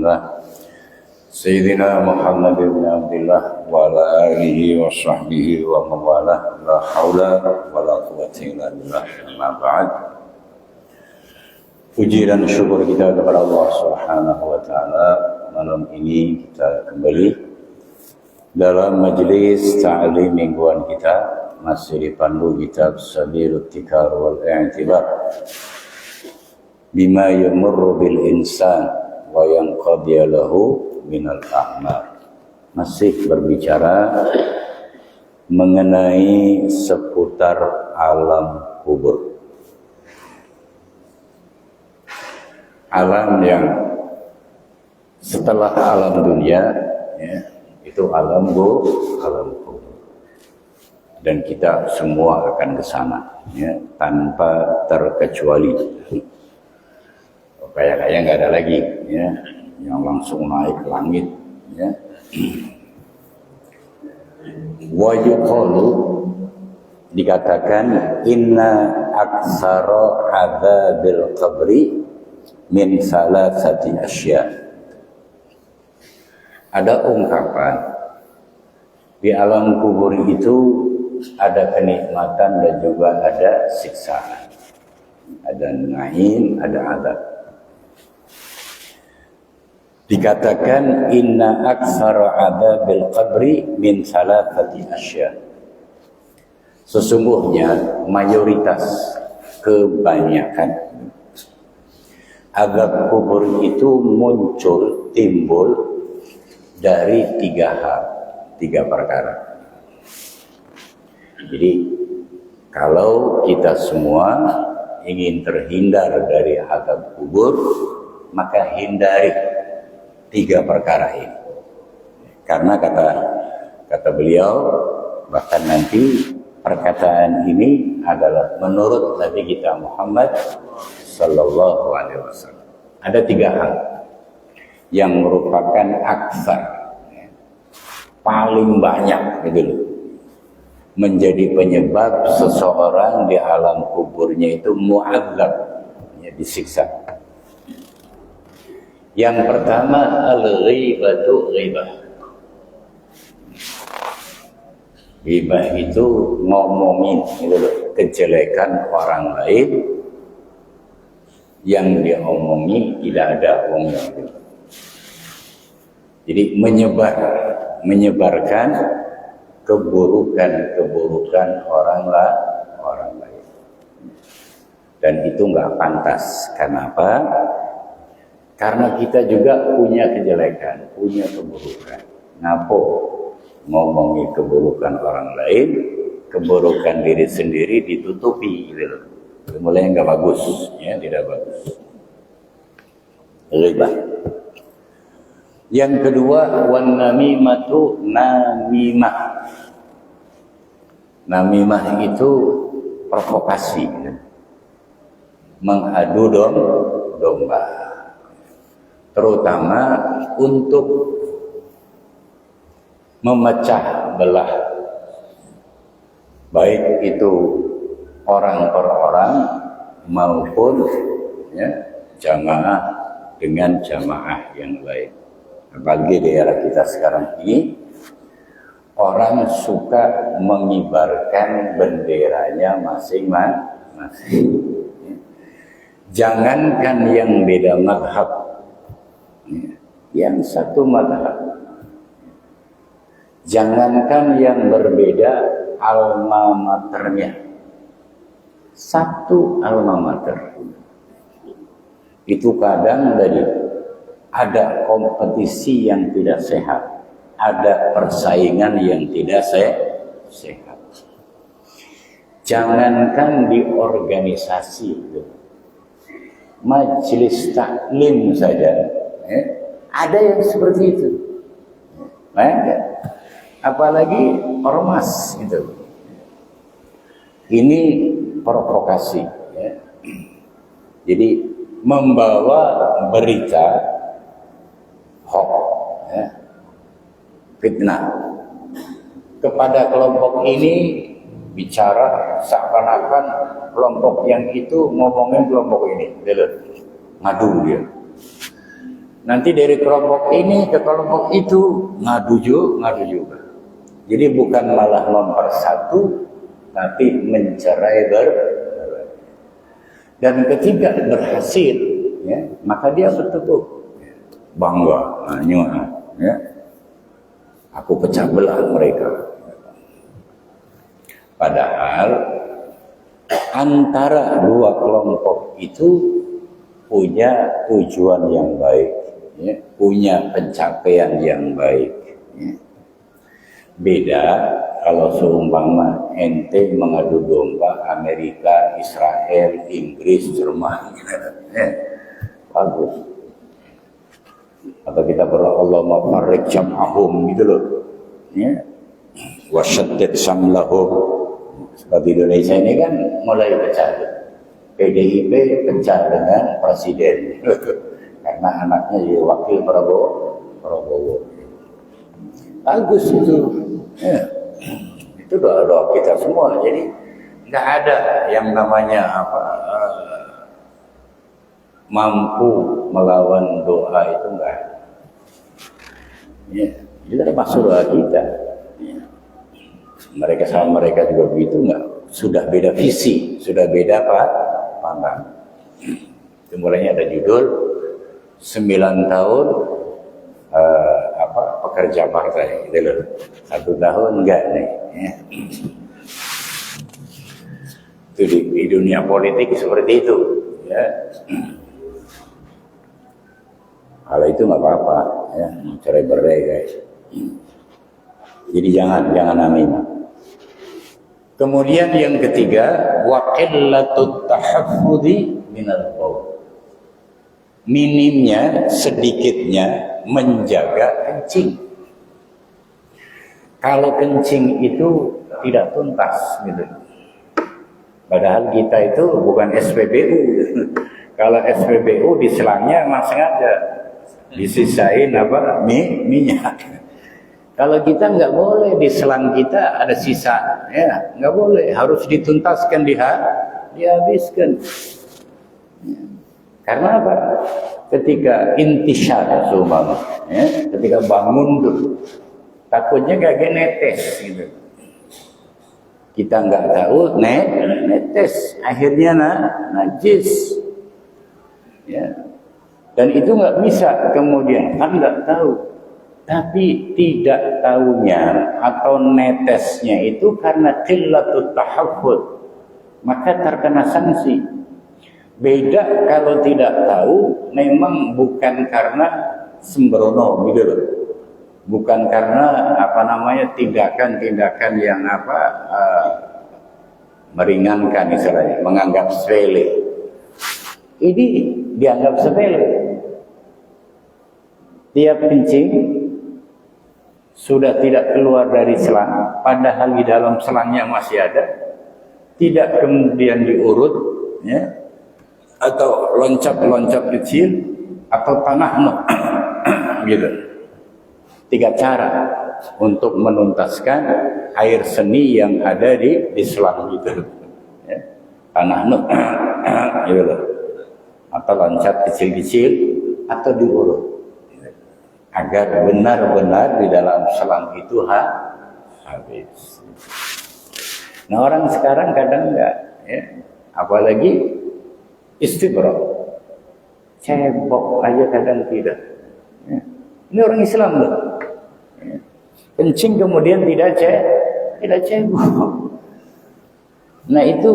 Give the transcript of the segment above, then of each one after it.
الله سيدنا محمد بن عبد الله وعلى آله وصحبه ومن والاه لا حول ولا قوة إلا بالله. أما بعد, puji dan syukur kita kepada Allah Subhanahu wa taala. Malam ini kita kembali dalam majelis ta'lim mingguan kita, masih dipandu kitab Sabilul Tikar wal I'tibar bima yamurru bil insan wa yanqadi lahu minal a'mal. Masih berbicara mengenai seputar alam kubur, alam yang setelah alam dunia, ya, itu alam kubur, dan kita semua akan ke sana, ya, tanpa terkecuali. Kayak nggak ada lagi, ya, yang langsung naik ke langit, ya. Wa yuqalu, dikatakan inna aktsara adzabil qabri min salasati asya. Ada ungkapan di alam kubur itu ada kenikmatan dan juga ada siksaan, ada naim, ada azab. Dikatakan inna aktsara adzabil qabri min salasati asya. Sesungguhnya mayoritas, kebanyakan azab kubur itu muncul, timbul dari tiga hal, tiga perkara. Jadi kalau kita semua ingin terhindar dari azab kubur, maka hindari tiga perkara ini. Karena kata beliau, bahkan nanti perkataan ini adalah menurut Nabi kita Muhammad sallallahu alaihi wasallam. Ada tiga hal yang merupakan aksar, paling banyak gitu loh, menjadi penyebab seseorang di alam kuburnya itu mu'adzab, ya, disiksa. Yang pertama, al-ghibatu ghibah. Ghibah itu ngomongin gitu loh, kejelekan orang lain yang diomongi tidak ada omongnya gitu. Jadi menyebarkan keburukan orang lain. Dan itu nggak pantas. Kenapa? Karena kita juga punya kejelekan, punya keburukan. Ngapo ngomongi keburukan orang lain, keburukan diri sendiri ditutupi gitu. Mulai nggak bagus, ya, tidak bagus. Ghibah. Yang kedua, wan namimatu namimah. Namimah itu provokasi, mengadu domba, terutama untuk memecah belah, baik itu orang per orang maupun, ya, jamaah dengan jamaah yang lain. Apalagi di era kita sekarang ini, orang suka mengibarkan benderanya masing-masing. Jangankan yang beda mazhab, yang satu mazhab, jangankan yang berbeda alma maternya, satu alma mater, itu kadang dari ada kompetisi yang tidak sehat, ada persaingan yang tidak sehat. Jangankan di organisasi, majelis taklim saja, ada yang seperti itu. Apalagi ormas itu. Ini provokasi, ya. Jadi membawa berita hoax, ya, fitnah kepada kelompok ini, bicara seakan-akan kelompok yang itu ngomongin kelompok ini, ngadu dia. Nanti dari kelompok ini ke kelompok itu ngadu juga. Jadi bukan malah mempersatu, tapi mencerai dan ketika berhasil, ya, maka dia bertekuk bangga, ya, aku pecah belah mereka. Padahal antara dua kelompok itu punya tujuan yang baik, ya, punya pencapaian yang baik. Ya. Beda kalau seumpama ente mengadu domba Amerika, Israel, Inggris, Jerman, bagus. Atau kita berdoa Allah mafarrik jam'ahum gitu loh, ya, wasyaddid samlahum. Seperti Indonesia ini kan mulai pecah. PDIP pecah dengan presiden karena anaknya jadi wakil Prabowo. Bagus itu, ya. Itu doa kita semua. Jadi nggak ada yang namanya mampu melawan doa itu nggak ada. Ya, itu termasuk doa kita. Ya. Mereka sama mereka juga begitu nggak? Sudah beda visi, sudah beda pandang. Itu mulainya ada judul 9 tahun pekerja partai gitu loh. 1 tahun enggak nih, ya. Itu di dunia politik seperti itu, ya. Kalau itu nggak apa-apa, ya, cerai-berai guys. Jadi jangan amin. Kemudian yang ketiga, wa qillatut tahaffudhi minal qaul. Minimnya, sedikitnya menjaga kencing. Kalau kencing itu tidak tuntas gitu. Padahal kita itu bukan SPBU. Kalau SPBU di selangnya emang sengaja disisain minyak. Kalau kita nggak boleh, di selang kita ada sisa, ya nggak boleh, harus dituntaskan, dihabiskan. Ya. Karena apa? Ketika intisyar, ya, ketika bangun tuh, takutnya gak netes gitu. Kita nggak tahu, netes, akhirnya najis. Ya. Dan itu nggak bisa kemudian, kan nggak tahu. Tapi tidak tahunya atau netesnya itu karena qillatut tahaffud, maka terkena sanksi. Beda kalau tidak tahu, memang bukan karena sembrono gitu loh. Bukan karena tindakan-tindakan yang meringankan istilahnya, menganggap sepele. Ini dianggap sepele. Tiap kencing sudah tidak keluar dari selang, padahal di dalam selangnya masih ada, tidak kemudian diurut, ya, atau loncat-loncat kecil, atau tanah gitu. 3 cara untuk menuntaskan air seni yang ada di selang itu, ya. Tanah gitu, atau loncat kecil-kecil, atau diurut, agar benar-benar di dalam selang itu habis. Nah, orang sekarang kadang enggak, ya, apalagi istibra, cebok aja kadang tidak. Ya. Ini orang Islam loh. Ya. Kencing kemudian tidak cebok. Nah, itu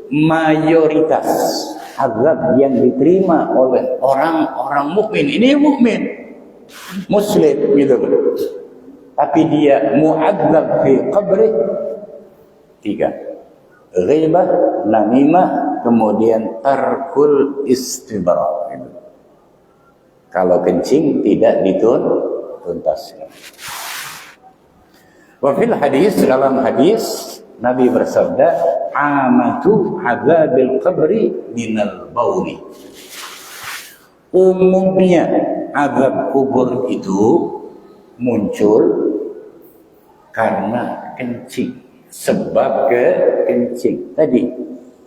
mayoritas azab yang diterima oleh orang-orang mukmin. Ini mukmin, Muslim gitu, tapi dia mu'adzab fi qabri 3: ghibah, namimah, kemudian tarkul istibra gitu. Kalau kencing tidak dituntaskan. Wa fil hadis, dalam hadis Nabi bersabda, amatu azabil qabri minal bauli. Umumnya azab kubur itu muncul karena kencing, sebab kencing tadi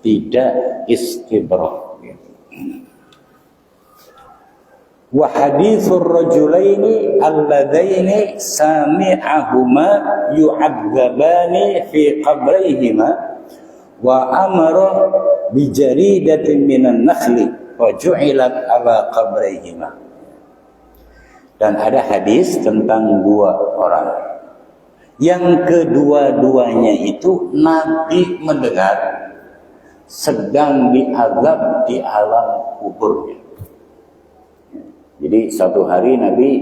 tidak istibra. wa hadithur rajulaini alladzaini sami'ahuma yu'adzabani fi qabrayhima wa amara bi jaridatin minan nakhli wa ju'ilat ala qabrayhima. Dan ada hadis tentang dua orang yang kedua-duanya itu Nabi mendengar sedang diazab di alam kuburnya. Jadi satu hari Nabi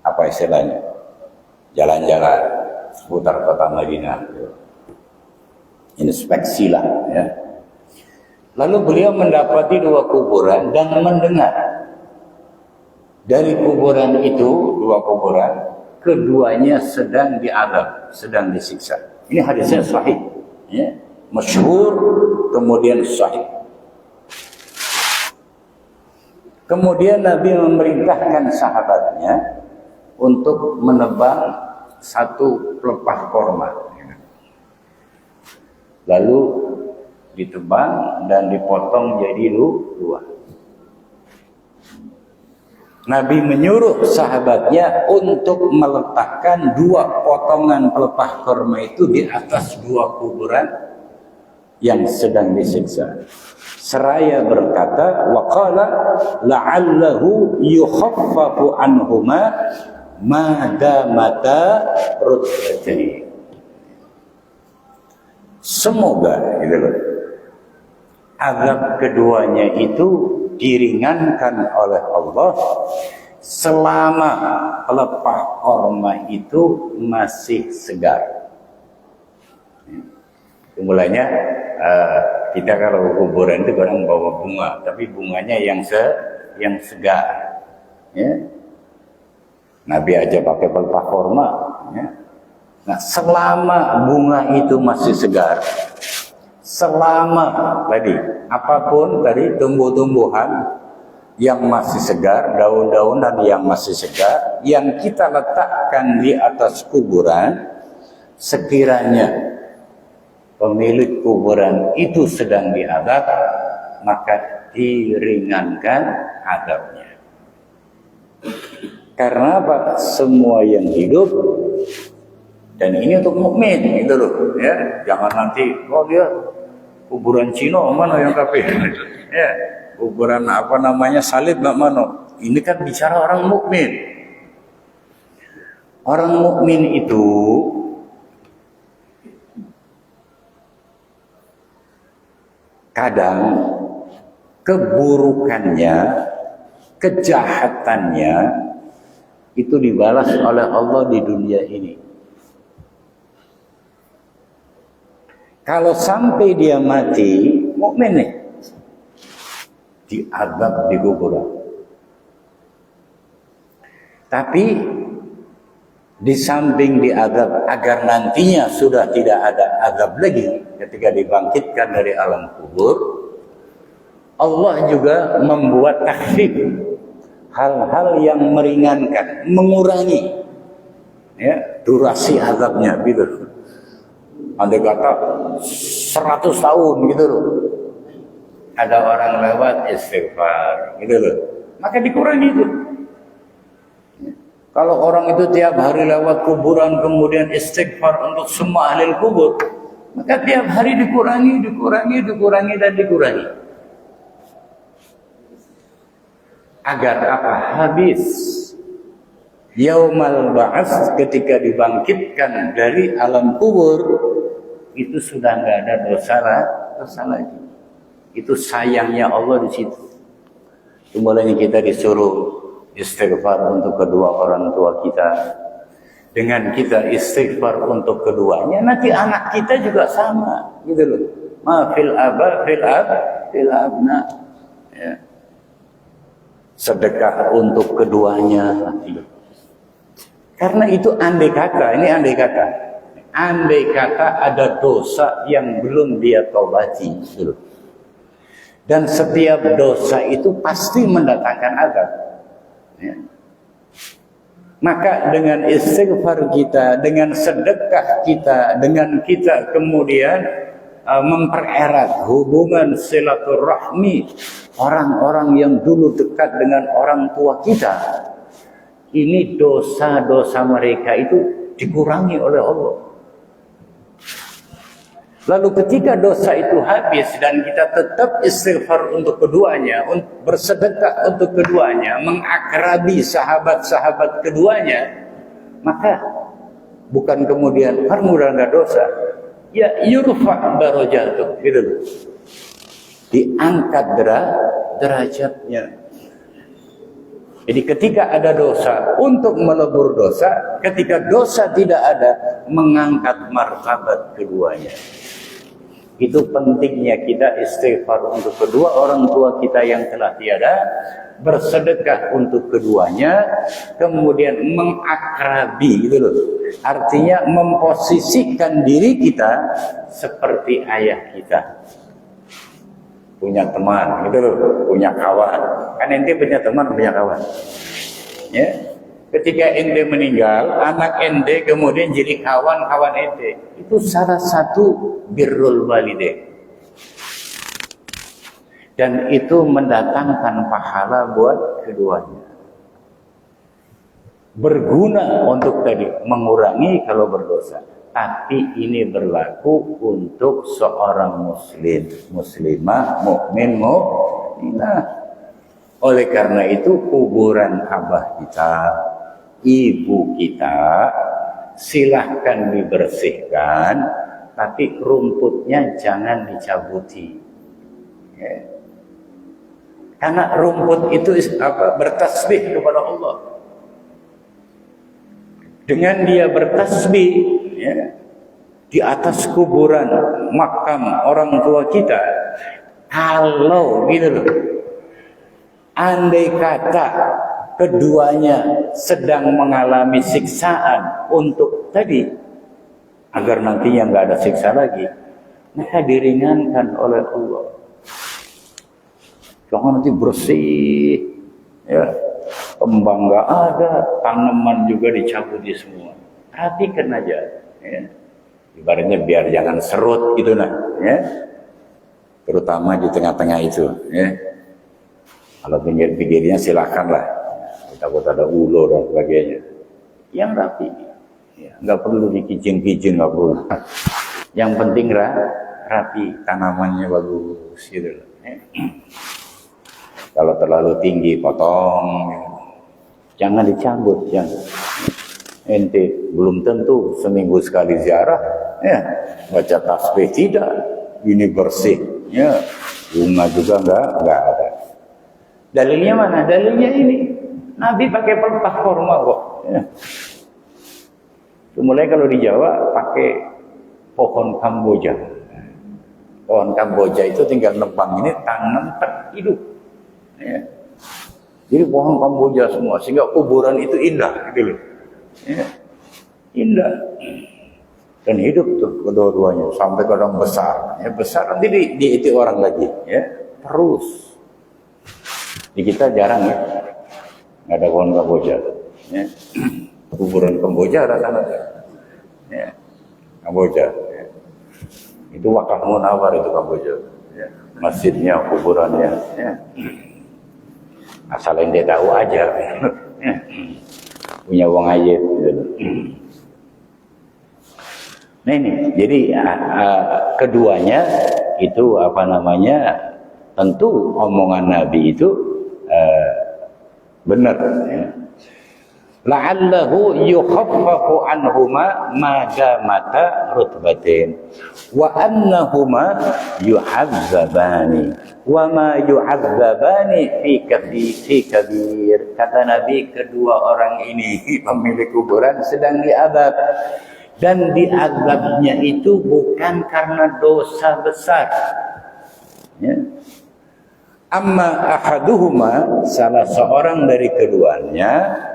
apa istilahnya, jalan-jalan seputar kota Madinah, inspeksi lah ya. Lalu beliau mendapati dua kuburan dan mendengar dari kuburan itu, dua kuburan, keduanya sedang diazab, sedang disiksa. Ini hadisnya sahih, ya, masyhur, kemudian sahih. Kemudian Nabi memerintahkan sahabatnya untuk menebang satu pelepah korma. Lalu ditebang dan dipotong jadi dua. Nabi menyuruh sahabatnya untuk meletakkan dua potongan pelepah korma itu di atas dua kuburan yang sedang disiksa. Seraya berkata, wa qala la'allahu yukhaffafu anhuma ma damata rutbatayhi. Semoga gitu loh, azab keduanya itu diringankan oleh Allah selama pelepah korma itu masih segar. Mulanya kita kalau kuburan itu orang bawa bunga, tapi bunganya yang segar. Ya. Nabi aja pakai pelepah korma. Ya. Nah, selama bunga itu masih segar, selama tadi apapun tadi tumbuh-tumbuhan yang masih segar, daun-daunan yang masih segar, yang kita letakkan di atas kuburan, sekiranya pemilik kuburan itu sedang diazab, maka diringankan azabnya. Karena apa? Semua yang hidup, dan ini untuk mukmin gitu loh, ya. Jangan nanti dia kuburan Cina mana yang kafir, ya. Kuburan apa namanya salib nggak mana. Ini kan bicara orang mukmin. Orang mukmin itu kadang keburukannya, kejahatannya itu dibalas oleh Allah di dunia ini. Kalau sampai dia mati, mukmin nih, diazab di kuburan. Tapi di samping diazab agar nantinya sudah tidak ada azab lagi ketika dibangkitkan dari alam kubur, Allah juga membuat takhfif, hal-hal yang meringankan, mengurangi ya durasi azabnya gitu. Andai kata 100 tahun gitu loh, ada orang lewat istighfar gitu loh, maka dikurangi itu. Kalau orang itu tiap hari lewat kuburan kemudian istighfar untuk semua ahli kubur, maka tiap hari dikurangi dan dikurangi. Agar apa? Habis yaumal ba'ats, ketika dibangkitkan dari alam kubur, itu sudah nggak ada dosa lagi. Itu sayangnya Allah di situ. Mulanya kita disuruh istighfar untuk kedua orang tua kita. Dengan kita istighfar untuk keduanya, nanti anak kita juga sama, gitu loh. Ma fil aba fil abna. Ya. Sedekah untuk keduanya. Karena itu andai kata ada dosa yang belum dia taubati, gitu. Dan setiap dosa itu pasti mendatangkan azab. Ya. Maka dengan istighfar kita, dengan sedekah kita, dengan kita kemudian mempererat hubungan silaturahmi orang-orang yang dulu dekat dengan orang tua kita, ini dosa-dosa mereka itu dikurangi oleh Allah. Lalu ketika dosa itu habis dan kita tetap istighfar untuk keduanya, bersedekah untuk keduanya, mengakrabi sahabat-sahabat keduanya, maka bukan kemudian kamu udah nggak dosa, ya yurfa darajatuh, gitu loh. Diangkat derajatnya. Jadi ketika ada dosa untuk melebur dosa, ketika dosa tidak ada, mengangkat martabat keduanya. Itu pentingnya kita istighfar untuk kedua orang tua kita yang telah tiada, bersedekah untuk keduanya, kemudian mengakrabi, gitu loh. Artinya memposisikan diri kita seperti ayah kita. Punya teman, gitu loh, punya kawan. Kan ente punya teman, punya kawan. Ya. Ketika ente meninggal, anak ente kemudian jadi kawan-kawan ente. Itu salah satu birrul walidain. Dan itu mendatangkan pahala buat keduanya. Berguna untuk tadi mengurangi kalau berdosa. Tapi ini berlaku untuk seorang muslim, muslimah, mukmin, mukminah. Oleh karena itu kuburan abah kita, ibu kita, silahkan dibersihkan, tapi rumputnya jangan dicabuti. Ya. Karena rumput itu bertasbih kepada Allah. Dengan dia bertasbih, ya, di atas kuburan makam orang tua kita, kalau gitu loh, andai kata keduanya sedang mengalami siksaan untuk tadi, agar nantinya nggak ada siksa lagi, maka diringankan oleh Allah. Jangan nanti bersih, ya, kembang nggak ada, tanaman juga dicabuti semua. Perhatikan aja, ya. Ibaratnya biar jangan serut gitu nah, ya. Terutama di tengah-tengah itu, ya. Kalau pinggir-pinggirnya silakanlah. Takut ada ulo dan sebagainya. Yang rapi, ya, nggak perlu dikijing-kijing, nggak perlu. Yang penting rapi, tanamannya bagus gitu. Ya. Kalau terlalu tinggi potong, ya. Jangan dicabut, jangan. Ente belum tentu seminggu sekali ziarah, ya, baca tasbih tidak, ini bersih, ya, bunga juga enggak ada. Dalilnya mana? Dalilnya ini, Nabi pakai pelepah kurma kok. Ya. Mulai kalau di Jawa pakai pohon Kamboja. Pohon Kamboja itu tinggal nebang ini, tanam hidup. Ya. Jadi pohon Kamboja semua, sehingga kuburan itu indah, gitu loh. Ya, indah dan hidup tuh kedua-duanya sampai kadang besar, ya, besar nanti diiti orang lagi, ya, terus. Di kita jarang ya, nggak ada pohon Kamboja, ya. Kuburan Kamboja ada, ya, Kamboja, ya. Itu wakaf munawar itu Kamboja, ya. Masjidnya, kuburannya, ya. Asal ente tahu aja, ya. Punya uang aja gitu. Nah ini, jadi keduanya itu apa namanya, tentu omongan Nabi itu benar. Ya. La'allahu yukhaffafu anhuma ma damata rutbatin wa annahuma yu'adzabani wa ma yu'adzabani fi kabir. Kata Nabi, kedua orang ini pemilik kuburan sedang diazab, dan diazabnya itu bukan karena dosa besar, ya. Amma ahaduhuma, salah seorang dari keduanya,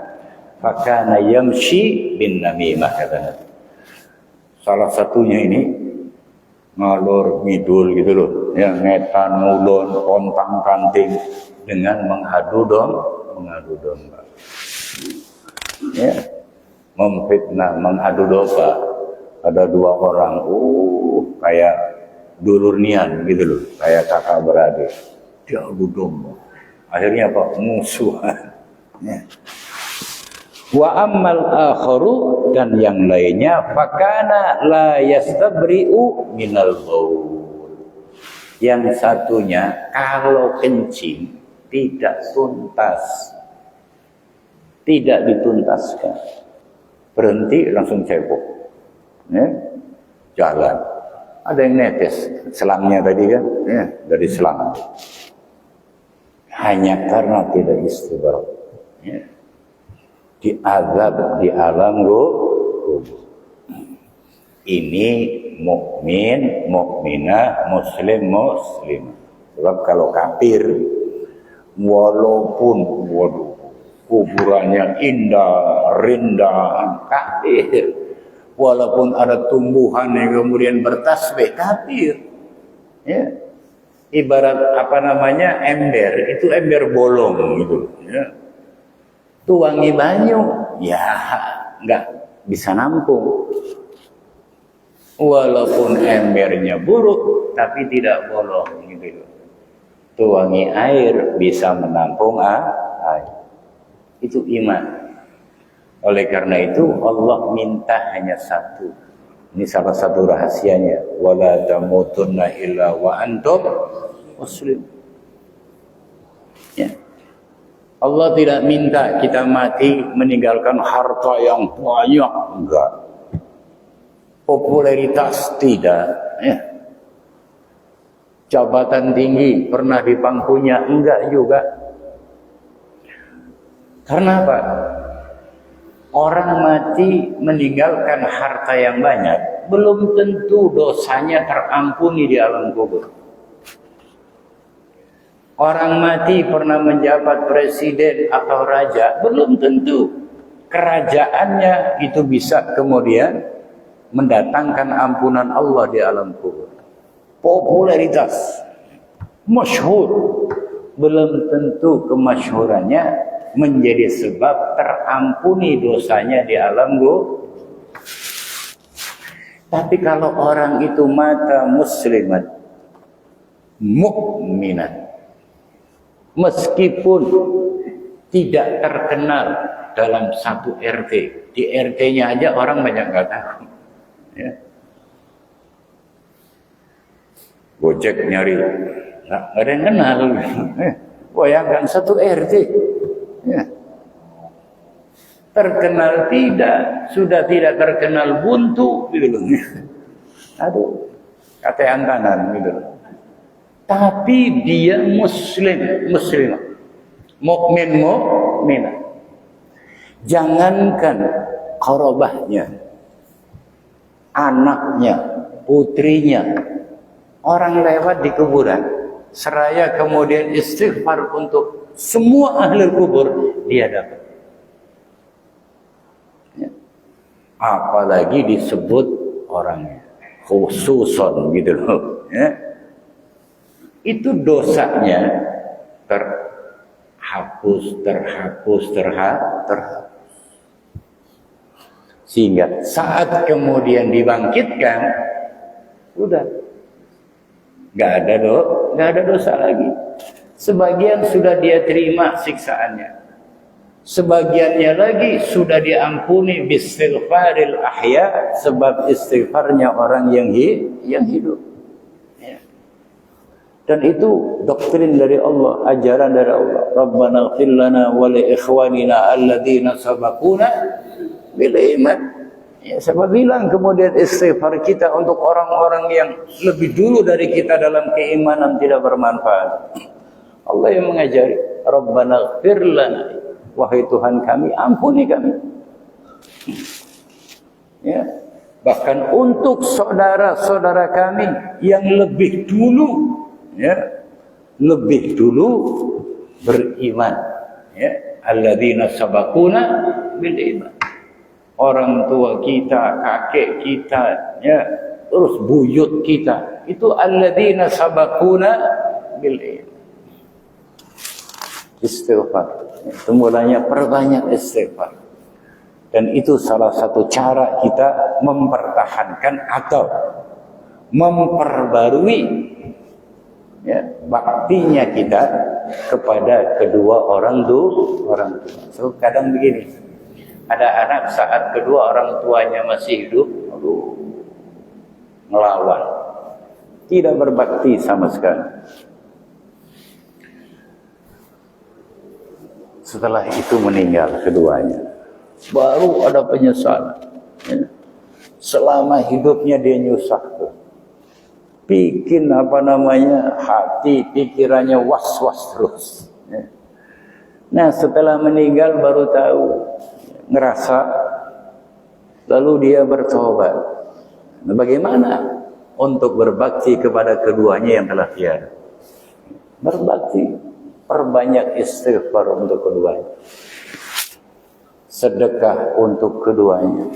fakana yamshi bin namimah, kata Nabi. Salah satunya ini ngalor ngidul gitu loh, ya, ngetan ngulon kontang kanting dengan mengadu domba, ya, memfitnah, mengadu domba. Ada dua orang, kayak dulur nian gitu loh, kayak kakak beradik, diadu domba. Akhirnya apa? Musuhan. Ya. Wa ammal akharu, dan yang lainnya fakana la yastabri'u minal baul. Yang satunya kalau kencing tidak tuntas, tidak dituntaskan, berhenti langsung cebok, ya, jalan. Ada yang netes selangnya tadi kan, ya, dari selang, hanya karena tidak istibrak, ya. Diazab di alam kubur. Ini mukmin, mukminah, muslim, muslim. Sebab kalau kafir, walaupun kuburannya indah, rindang, kafir. Walaupun ada tumbuhan yang kemudian bertasbih, kafir. Ya. Ibarat apa namanya, ember, itu ember bolong gitu. Ya. Tuangi banyu, ya nggak bisa nampung. Walaupun embernya buruk, tapi tidak bolong gitu. Tuangi air bisa menampung air. Itu iman. Oleh karena itu Allah minta hanya satu. Ini salah satu rahasianya. Wala tamutunna illa wa antum muslim. Ya. Allah tidak minta kita mati meninggalkan harta yang banyak, enggak. Popularitas tidak, ya. Jabatan tinggi pernah di pangkunya, enggak juga. Karena apa? Orang mati meninggalkan harta yang banyak, belum tentu dosanya terampuni di alam kubur. Orang mati pernah menjabat presiden atau raja, belum tentu kerajaannya itu bisa kemudian mendatangkan ampunan Allah di alam kubur. Popularitas, masyhur, belum tentu kemasyhurannya menjadi sebab terampuni dosanya di alam kubur. Tapi kalau orang itu mata muslimat, mukminat, meskipun tidak terkenal dalam satu RT, di RT-nya aja orang banyak nggak tahu. Ya. Gojek nyari, nggak ada yang kenal. Bayangkan satu RT, ya. Terkenal tidak, sudah tidak terkenal buntu, gitu. Aduh, katean kanan, gitu. Tapi dia muslimah, mukmin, mukminah. Jangankan qarabahnya, anaknya, putrinya, orang lewat di kuburan, seraya kemudian istighfar untuk semua ahli kubur, dia dapat. Ya. Apalagi disebut orangnya, khususon gitu loh. Ya. Itu dosanya terhapus. Sehingga saat kemudian dibangkitkan, sudah nggak ada dosa lagi. Sebagian sudah dia terima siksaannya, sebagiannya lagi sudah diampuni bistighfaril ahya, sebab istighfarnya orang yang hidup. Ya. Dan itu doktrin dari Allah, ajaran dari Allah. Rabbana ighfir lana wa li ikhwanina alladzina sabaquna bil iman. Ya, siapa bilang kemudian istighfar kita untuk orang-orang yang lebih dulu dari kita dalam keimanan tidak bermanfaat. Allah yang mengajari, Rabbana ighfir lana, wahai Tuhan kami, ampuni kami. Ya, bahkan untuk saudara-saudara kami yang lebih dulu, ya, lebih dulu beriman, ya, alladzina sabaquna bil iman. Orang tua kita, kakek kita, ya, terus buyut kita, itu alladzina sabaquna bil iman. Istighfar. Itu mulanya perbanyak istighfar. Dan itu salah satu cara kita mempertahankan atau memperbarui ya, baktinya kita kepada kedua orang tua. So kadang begini, ada anak saat kedua orang tuanya masih hidup, ngelawan, tidak berbakti sama sekali. Setelah itu meninggal keduanya, baru ada penyesalan. Ya. Selama hidupnya dia nyusah tuh, bikin hati pikirannya was-was terus. Ya. Nah setelah meninggal baru tahu, ngerasa, lalu dia bertobat. Nah, bagaimana untuk berbakti kepada keduanya yang telah tiada? Berbakti, perbanyak istighfar untuk keduanya, sedekah untuk keduanya,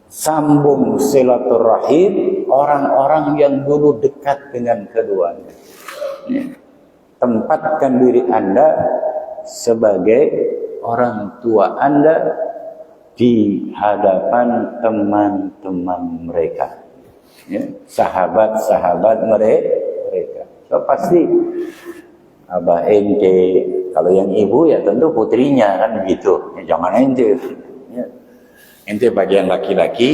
sambung silaturahim orang-orang yang dulu dekat dengan keduanya. Tempatkan diri Anda sebagai orang tua Anda di hadapan teman-teman mereka, ya, sahabat-sahabat mereka. So, pasti abah ente, kalau yang ibu ya tentu putrinya kan begitu. Ya, jangan ente. Ya. Ente bagian laki-laki,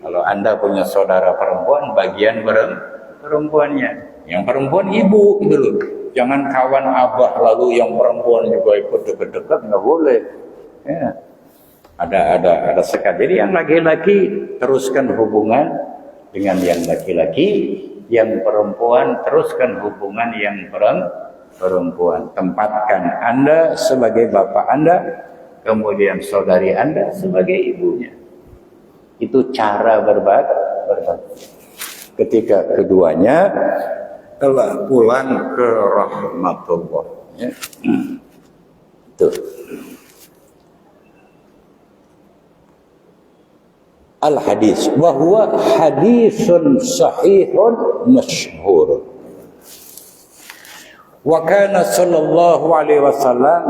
kalau Anda punya saudara perempuan bagian perempuannya. Yang perempuan ibu gitu loh. Jangan kawan abah lalu yang perempuan juga ikut dekat-dekat, nggak boleh. Ya. Ada sekat. Jadi yang laki-laki teruskan hubungan dengan yang laki-laki, yang perempuan teruskan hubungan yang perempuan. Tempatkan Anda sebagai bapak Anda, kemudian saudari Anda sebagai ibunya. Itu cara berbakti. Ketika keduanya telah pulang ke rahmatullah. Ya. Itu. Al-hadis wa huwa hadisun sahihun masyhur. Wa kana sallallahu alaihi wasallam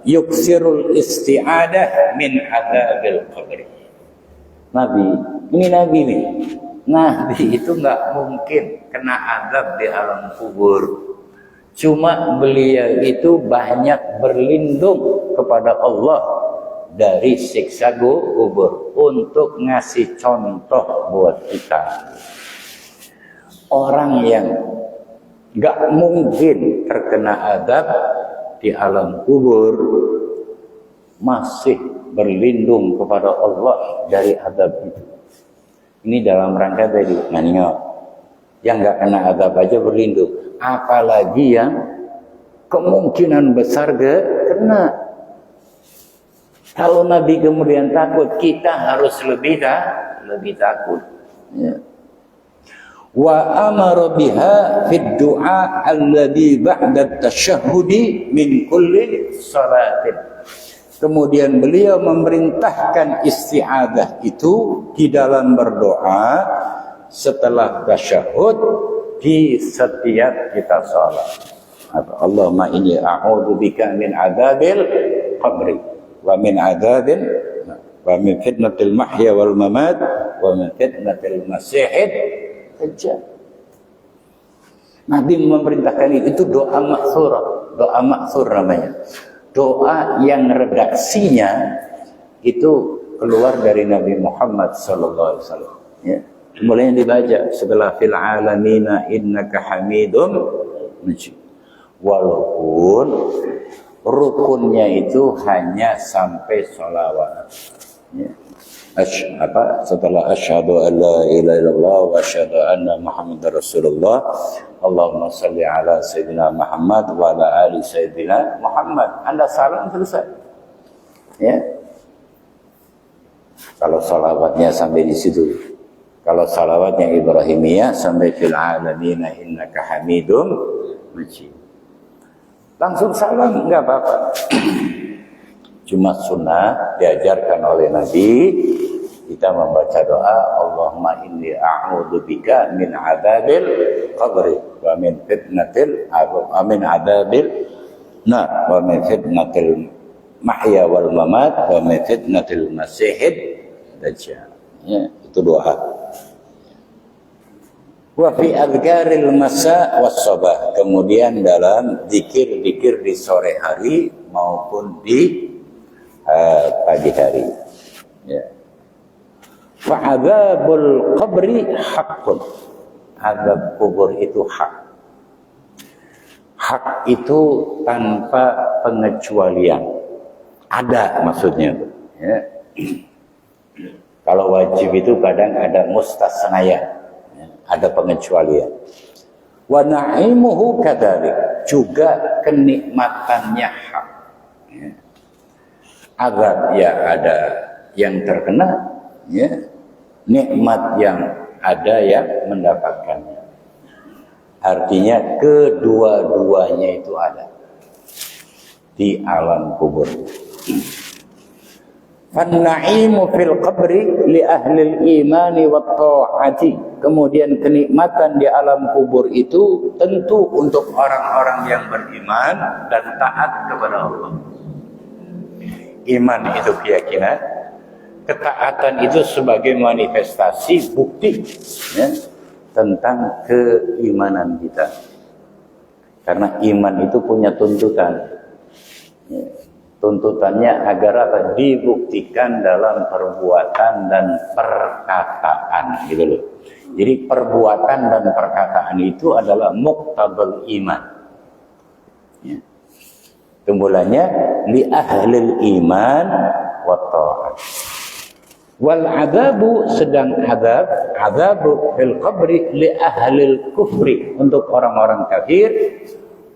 yuksirul isti'adah min adzabil qabr. Nabi itu enggak mungkin kena azab di alam kubur. Cuma beliau itu banyak berlindung kepada Allah dari siksa kubur untuk ngasih contoh buat kita. Orang yang gak mungkin terkena azab di alam kubur masih berlindung kepada Allah dari azab itu. Ini dalam rangka tadi, yang gak kena azab aja berlindung, apalagi yang kemungkinan besar kena. Kalau Nabi kemudian takut, kita harus lebih takut. Ya. Wa amara biha fid du'a alladhi ba'da tasyahhudi min kulli salatin. Kemudian beliau memerintahkan isti'adah itu di dalam berdoa setelah tasyahud di setiap kita salat. Allahumma inni a'udzubika min adzabil qabri wa min adzabin wa min fitnatil mahya wal mamat wa min fitnatil masiihid dajjal. Nabi memerintahkan itu doa maksur namanya. Doa yang redaksinya itu keluar dari Nabi Muhammad sallallahu alaihi wasallam, ya. Mulai dibaca setelah fil alamina innaka hamidum majid. Walaupun rukunnya itu hanya sampai sholawat, ya. Setelah asyhadu an la ilaha illallah wa asyhadu anna muhammadar rasulullah, Allahumma shalli ala sayyidina Muhammad wa ala ali sayyidina Muhammad. Anda salam selesai. Ya. Kalau salawatnya sampai di situ. Kalau salawatnya Ibrahimiyah sampai fil alamin innaka hamidum majid. Langsung salam enggak apa-apa. Cuma sunnah diajarkan oleh Nabi, kita membaca doa Allahumma inni a'udzubika min adzabil qabri wa min fitnatil wa min fitnatil mahya wal mamat wa min fitnatil masiihid dajjal. Ya, itu doa. Wa fi adhkaril masa was sabah, kemudian dalam zikir-zikir di sore hari maupun di pagi hari. Ya. Fa adzabul qabri haqqun. Azab kubur itu hak. Hak itu tanpa pengecualian. Ada maksudnya. Ya. Kalau wajib itu kadang ada mustasnaya, ya, ada pengecualian. Wa na'imuhu kadzalik, juga kenikmatannya hak. Ya. Azab ya ada yang terkena, ya. Nikmat yang ada yang mendapatkannya. Artinya kedua-duanya itu ada di alam kubur. Fan-na'imu fil qabri li ahli al-imani wat ta'ati. Kemudian kenikmatan di alam kubur itu tentu untuk orang-orang yang beriman dan taat kepada Allah. Iman itu keyakinan, ketaatan itu sebagai manifestasi bukti, ya, tentang keimanan kita. Karena iman itu punya tuntutan. Ya. Tuntutannya agar apa? Dibuktikan dalam perbuatan dan perkataan, gitu loh. Jadi perbuatan dan perkataan itu adalah muqtabal iman. Ya. Tumbulannya li ahlil iman wa ta'at. Wal adabu, sedang adabu fil qabri li ahlil kufri, untuk orang-orang kafir,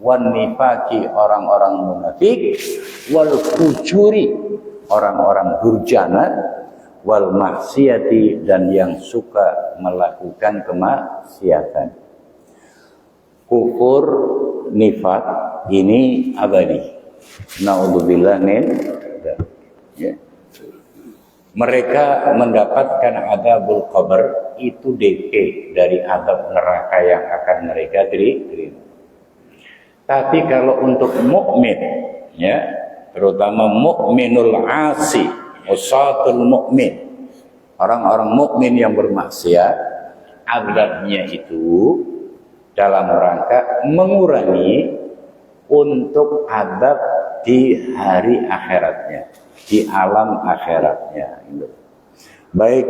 wan nifaqi, orang-orang munafik, wal fujuri, orang-orang durjana, wal maksiati, dan yang suka melakukan kemaksiatan. Kufur, nifaq ini abadi. Naudzubillah min ya. Mereka mendapatkan azabul qabr itu DP dari azab neraka yang akan mereka terima. Tapi kalau untuk mukmin, ya, terutama mukminul asi, usatul mukmin, orang-orang mukmin yang bermaksiat, azabnya itu dalam rangka mengurangi untuk azab di hari akhiratnya, di alam akhiratnya. Baik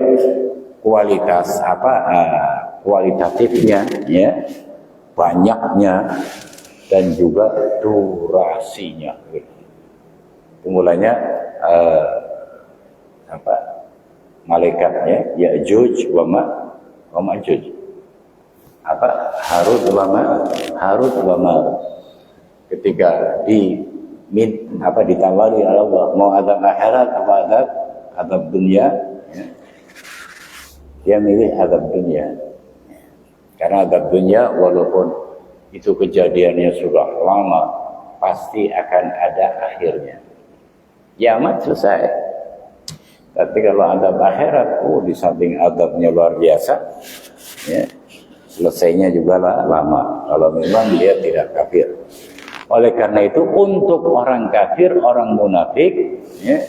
kualitas kualitatifnya, ya, banyaknya, dan juga durasinya. Mulanya malaikatnya Ya'juj wa Ma'juj, Harut wa Marut, ketika ditawari Allah mau azab akhirat apa azab dunia, ya, dia milih azab dunia. Karena azab dunia walaupun itu kejadiannya sudah lama, pasti akan ada akhirnya. Kiamat selesai. Tapi kalau azab akhirat, di samping azabnya luar biasa, ya, selesainya juga lama. Kalau memang dia tidak kafir. Oleh karena itu, untuk orang kafir, orang munafik, ya,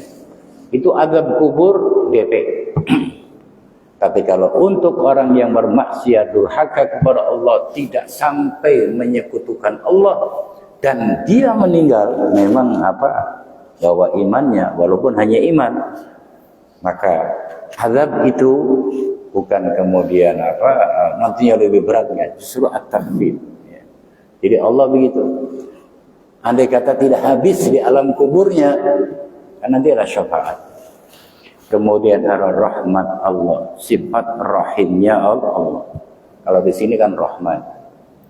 itu azab kubur DP. Tapi kalau untuk orang yang bermaksiat durhaka kepada Allah, tidak sampai menyekutukan Allah, dan dia meninggal memang bahwa imannya walaupun hanya iman, maka azab itu bukan kemudian nantinya lebih beratnya, justru at-takfir. Ya. Jadi Allah begitu. Andai kata tidak habis di alam kuburnya, kan nanti ada syafaat. Kemudian ada rahmat Allah, sifat rahimnya Allah. Kalau di sini kan rahman,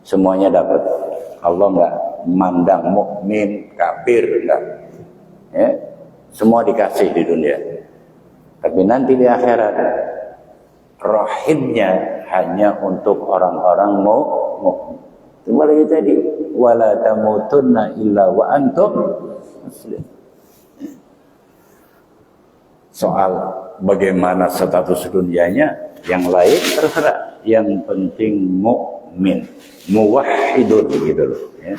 semuanya dapat. Allah enggak mandang mukmin, kafir, enggak. Ya, semua dikasih di dunia. Tapi nanti di akhirat, rahimnya hanya untuk orang-orang mukmin. Cuma lagi tadi, wala tamutunna illa wa antum muslimun. Soal bagaimana status dunianya, yang lain terserah. Yang penting mukmin, muwahhidun, gitu loh. Ya.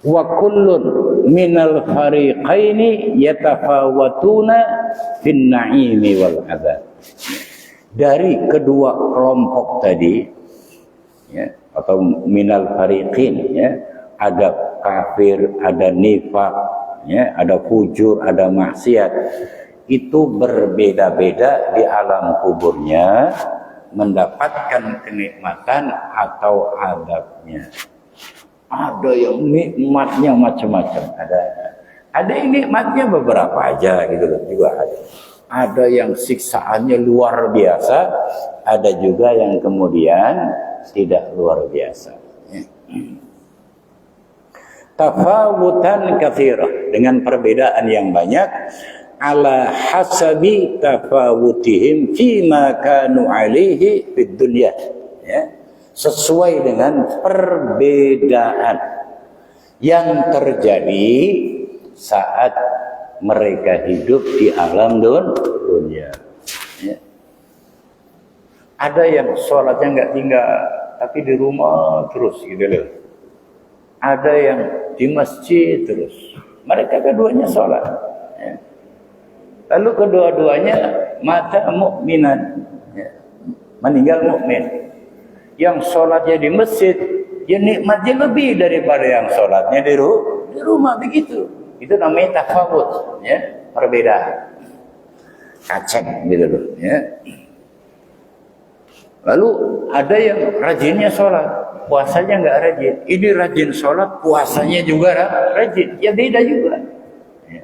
Wa kullun minal fariqaini yatafawatuna fin na'imi wal adzab. Dari kedua kelompok tadi, ya, atau minal fariqin, ya, ada kafir, ada nifaq, ya, ada fujur, ada maksiat, itu berbeda-beda di alam kuburnya mendapatkan kenikmatan atau adabnya. Ada yang nikmatnya macam-macam, ada yang nikmatnya beberapa aja gitu loh, juga ada. Ada yang siksaannya luar biasa, ada juga yang kemudian tidak luar biasa. Tafawutan katsirah, dengan perbedaan yang banyak, ala hasabi tafawutihim fima kanu alaihi fid dunya, ya, sesuai dengan perbedaan yang terjadi saat mereka hidup di alam dunia, ya. Ada yang sholatnya nggak tinggal, tapi di rumah terus gitu loh. Ada yang di masjid terus. Mereka keduanya sholat, ya. Lalu kedua-duanya mata mukminan, ya, meninggal mukmin. Yang sholatnya di masjid, ya nikmatnya lebih daripada yang sholatnya di rumah, begitu. Itu namanya tafawut, ya, perbedaan. Kacek gitu loh, ya. Lalu ada yang rajinnya sholat, puasanya nggak rajin. Ini rajin sholat, puasanya juga rajin, ya beda juga, ya.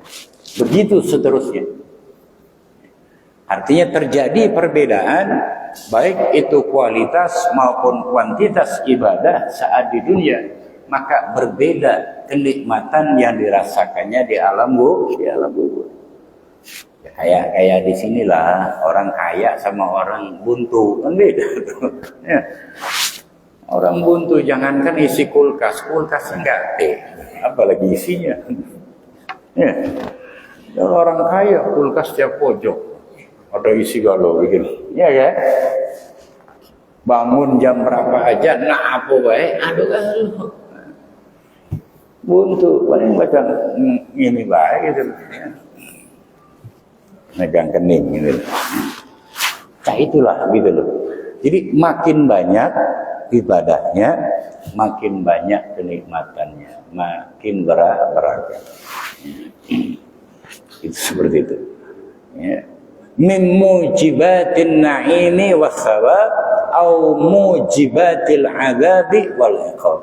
Begitu seterusnya. Artinya terjadi perbedaan, baik itu kualitas maupun kuantitas ibadah saat di dunia, maka berbeda kenikmatan yang dirasakannya di alam kubur. Ya, kayak di sinilah orang kaya sama orang buntu kan beda tuh. Ya. Orang buntu jangankan isi kulkasnya nggak ada, apalagi isinya. Ya. Dan orang kaya kulkas tiap pojok ada isi galau begini, ya kan? Bangun jam berapa aja, nah apa baik, aduh galau. Buntu paling macam ini baik gitu, ya. Megang kening gitu. Nah itulah gitu loh. Jadi makin banyak ibadahnya, makin banyak kenikmatannya, makin beragam. Itu seperti itu. Ya. Min mujibatin na'imi was-sawab au mujibatil adabi wal iqab.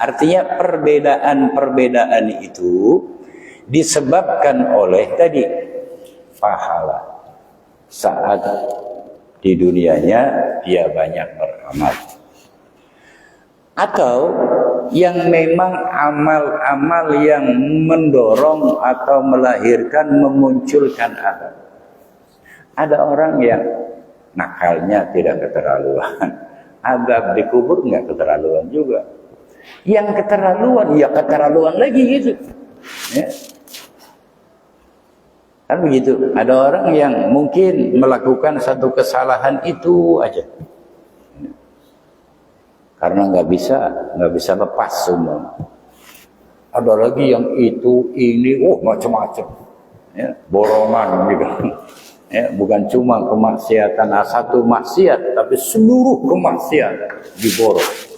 Artinya perbedaan-perbedaan itu disebabkan oleh tadi pahala. Saat di dunianya dia banyak beramal. Atau yang memang amal-amal yang mendorong atau melahirkan, memunculkan adab. Ada orang yang nakalnya tidak keterlaluan, adab di kubur nggak keterlaluan juga. Yang keterlaluan, ya keterlaluan lagi gitu, ya. Kan begitu. Ada orang yang mungkin melakukan satu kesalahan itu aja, karena nggak bisa lepas semua. Ada lagi yang itu ini macam-macam, ya, borongan gitu, ya, bukan cuma kemaksiatan satu maksiat, tapi seluruh kemaksiatan diborong.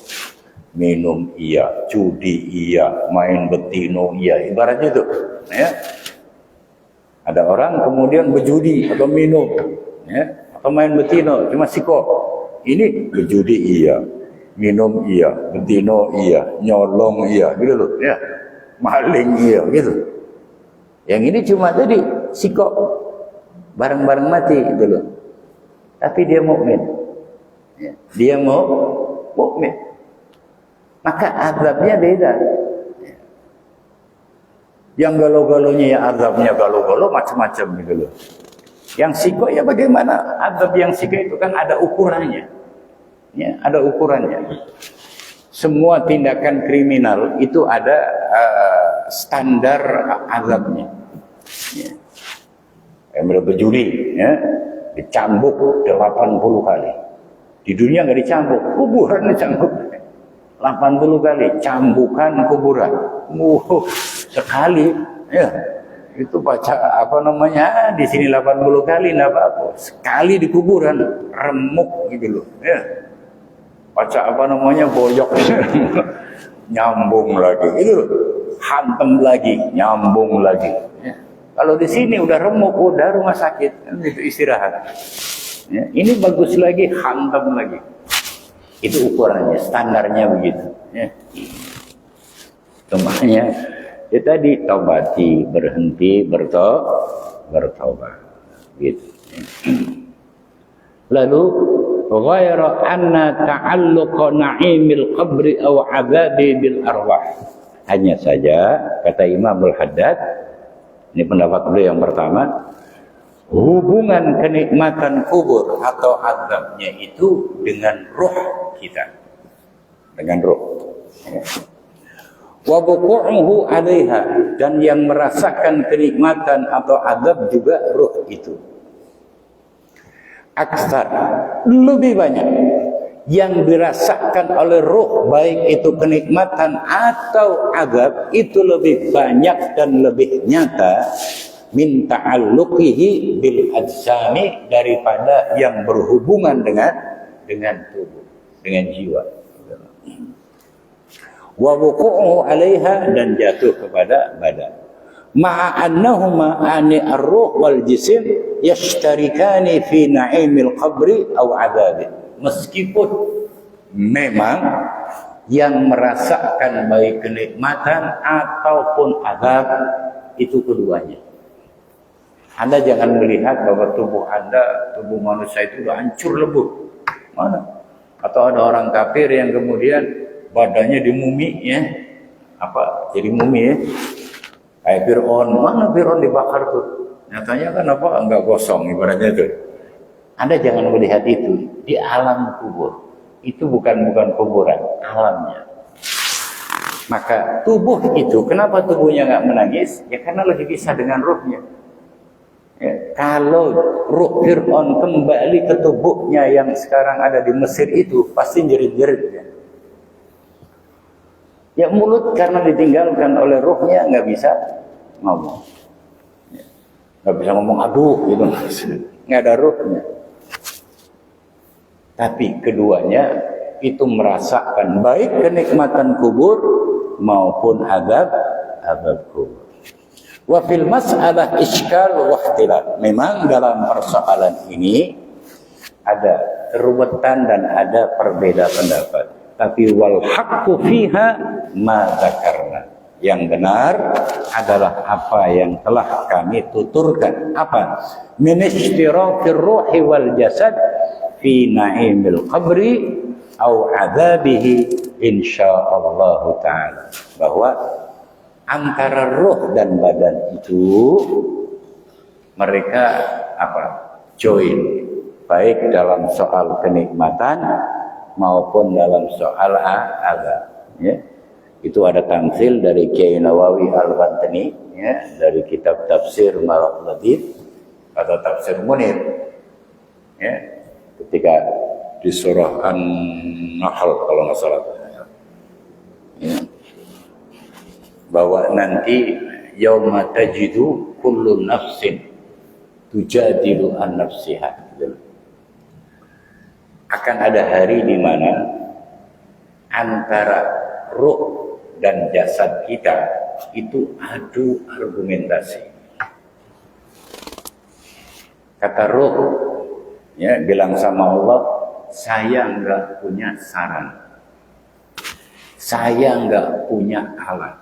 Minum iya, judi iya, main betino iya, ibaratnya itu, ya. Ada orang kemudian berjudi atau minum, ya, atau main betino, cuma siko. Ini berjudi iya, minum iya, betino iya, nyolong iya, gitu loh, ya, maling iya, gitu. Yang ini cuma tadi siko, bareng-bareng mati, gitu loh. Tapi dia mukmin, ya, dia mukmin, maka azabnya beda. Yang galau-galaunya ya azabnya galau-galau macam-macam gitu loh. Yang siko ya bagaimana? Azab yang siko itu kan ada ukurannya. Ya, ada ukurannya. Semua tindakan kriminal itu ada standar azabnya. Ya. Yang berjudi, ya, dicambuk 80 kali. Di dunia nggak dicambuk, kuburan dicambuk 80 kali, cambukan kuburan. Sekali, ya, itu baca apa namanya, di sini 80 kali, enggak apa-apa. Sekali di kuburan remuk gitu loh, ya. baca apa namanya boyok nyambung lagi itu hantem lagi nyambung lagi ya. Kalau di sini udah remuk udah rumah sakit itu istirahat ya. Ini bagus lagi hantem lagi itu ukurannya standarnya begitu ya. Makanya ya tadi taubati berhenti bertobat gitu ya. Lalu ghaira anna ta'alluqa na'imil qabri aw 'adzabi bil arwah. Hanya saja kata Imam Al-Haddad, ini pendapat beliau yang pertama, hubungan kenikmatan kubur atau azabnya itu dengan ruh kita. Dengan ruh. Wa buqu'uhu 'alaiha, dan yang merasakan kenikmatan atau azab juga ruh itu. Aksar, lebih banyak yang dirasakan oleh ruh, baik itu kenikmatan atau azab, itu lebih banyak dan lebih nyata min ta'alluqihi bil ajsami, daripada yang berhubungan dengan tubuh, dengan jiwa. Wa wuqu'uhu 'alaiha, dan jatuh kepada badan. Ma'a annahuma ani ar-ruh wal jism yashtarikani fi na'imil qabri aw 'adzabi. Meskipun memang yang merasakan baik kenikmatan ataupun azab itu keduanya. Anda jangan melihat bahwa tubuh Anda, tubuh manusia itu sudah hancur lebur. Mana? Atau ada orang kafir yang kemudian badannya dimumi ya. Apa? Jadi mumi ya. Kayak Fir'aun, mana Fir'aun dibakar tuh? Nyatanya kan apa? Enggak gosong ibaratnya tuh. Anda jangan melihat itu di alam kubur. Itu bukan kuburan, alamnya. Maka tubuh itu, kenapa tubuhnya enggak menangis? Ya karena lagi bisa dengan ruhnya. Ya, kalau ruh Fir'aun kembali ke tubuhnya yang sekarang ada di Mesir itu, pasti jerit-jerit ya. Ya mulut karena ditinggalkan oleh ruhnya nggak bisa ngomong, nggak bisa ngomong aduh gitu, nggak ada ruhnya. Tapi keduanya itu merasakan baik kenikmatan kubur maupun azab kubur. Wa fil mas'alah iskal wa ikhtilaf. Memang dalam persoalan ini ada keruwetan dan ada perbedaan pendapat. Tapi wal haqqu fiha ma dzakarna. Yang benar adalah apa yang telah kami tuturkan. Apa? Min ishtiraqir ruhi wal jasad fi na'imil qabri au adzabihi insyaallah taala. Bahwa antara ruh dan badan itu mereka apa? Join, baik dalam soal kenikmatan maupun dalam soal azab ya. Itu ada tamsil dari Kiai Nawawi Al-Bantani ya, dari kitab tafsir Malakladid atau tafsir Munir ya, ketika di surah An-Nahl kalau nggak salah ya, bahwa nanti yauma tajidu kullu nafsin tujadilu an nafsiha, akan ada hari di mana antara ruh dan jasad kita itu adu argumentasi. Kata ruh ya, bilang sama Allah, saya enggak punya saran, saya enggak punya alat,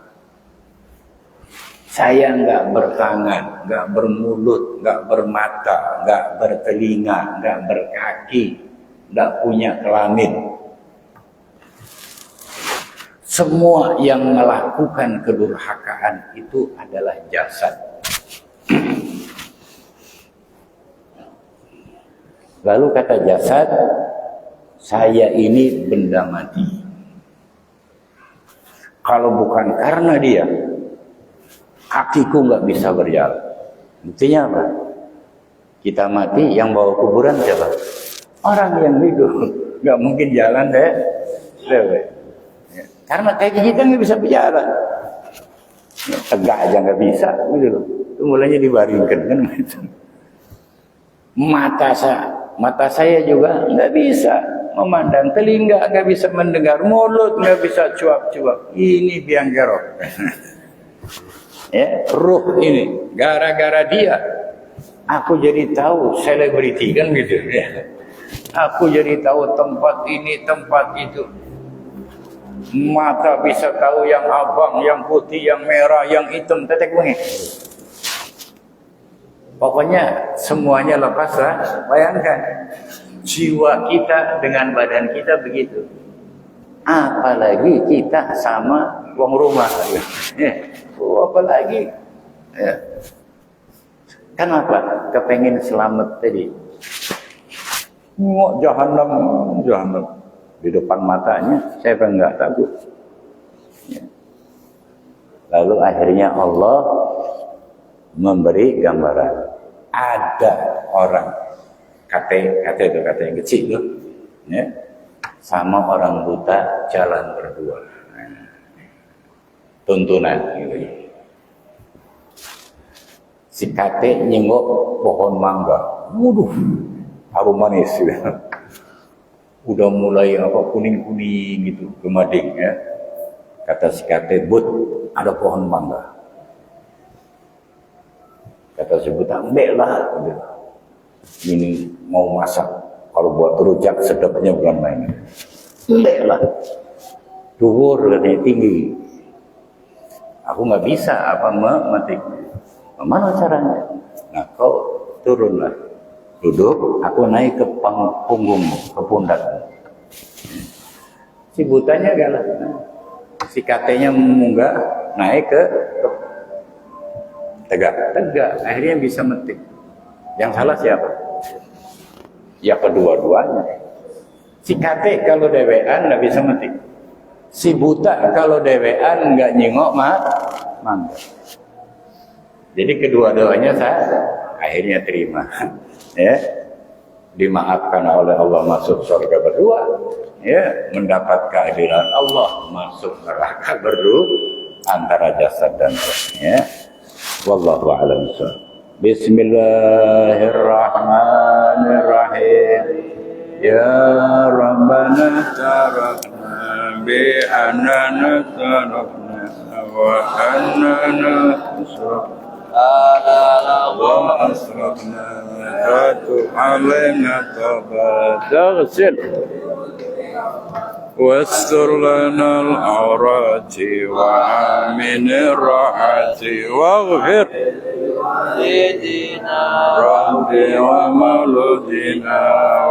saya enggak bertangan, enggak bermulut, enggak bermata, enggak bertelinga, enggak berkaki, enggak punya kelamin. Semua yang melakukan kedurhakaan itu adalah jasad. Lalu kata jasad, saya ini benda mati. Kalau bukan karena dia, kakiku nggak bisa berjalan. Buktinya apa? Kita mati, yang bawa kuburan siapa? Orang yang hidup. Nggak mungkin jalan deh. Karena kaki kita nggak bisa berjalan, ya, tegak aja nggak bisa, gitu loh. Itu mulanya dibaringkan kan gitu. Mata saya juga nggak bisa, memandang, telinga nggak bisa mendengar, mulut nggak bisa cuap-cuap. Ini biang kerok. Ya, ruh ini gara-gara dia aku jadi tahu selebriti kan gitu ya. Aku jadi tahu tempat ini, tempat itu. Mata bisa tahu yang abang, yang putih, yang merah, yang hitam, tetek bunyi. Pokoknya semuanya lepas lah. Bayangkan jiwa kita dengan badan kita begitu. Apalagi kita sama wong rumah. Ya. Apalagi ya. Kenapa? Kepengen selamat tadi. Mau jahanam di depan matanya, siapa enggak takut? Ya. Lalu akhirnya Allah memberi gambaran. Ada orang kata itu kata yang kecil tuh, ya, sama orang buta jalan berdua. Tuntunan gitu. Si kate nyengok pohon mangga. Waduh, harum manis gitu. Udah mulai kuning-kuning gitu, gemading ya. Kata si kate, "But, ada pohon mangga." Kata si buta, "Ambil lah." Ini mau masak, kalau buat rujak sedapnya bukan main. Ambil lah. Dhuwur katanya tinggi. Aku nggak bisa memetik. Mana caranya? Nah, kau turunlah, duduk, aku naik ke punggungmu, ke pundakmu. Si butanya galak, si katanya munggah, naik ke tegak, akhirnya bisa metik. Yang salah siapa? Ya kedua-duanya. Si kate kalau dewean nggak bisa metik. Si buta kalau dewean nggak nyengok mangga. Jadi kedua-duanya saya akhirnya terima. Ya, dimaafkan oleh Allah masuk surga berdua. Ya, mendapat keadilan Allah masuk neraka berdua antara jasad dan roh. Ya, wallahu a'lam. Bismillahirrahmanirrahim. Ya Rabbana tarakna bi anana tarakna wa annana tusrafna wa asrafna fatu alaina taghsil واستر لنا العورات وآمن الراحات واغفر لدينا رب ومولودنا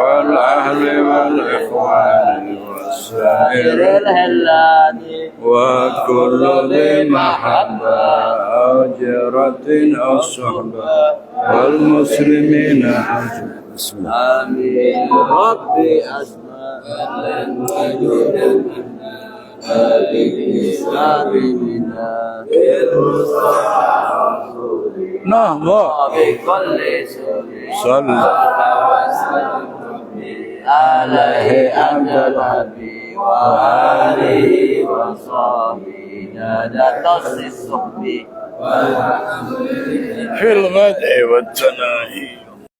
والأهل والإخوان والسائر الهلال وكل ذي محبة أو جرة أو صحبة والمسلمين آمين ربي أسمع صلى عليه عبد الحبيب وآله وصحبه نادى الصحب في المدح والتناهي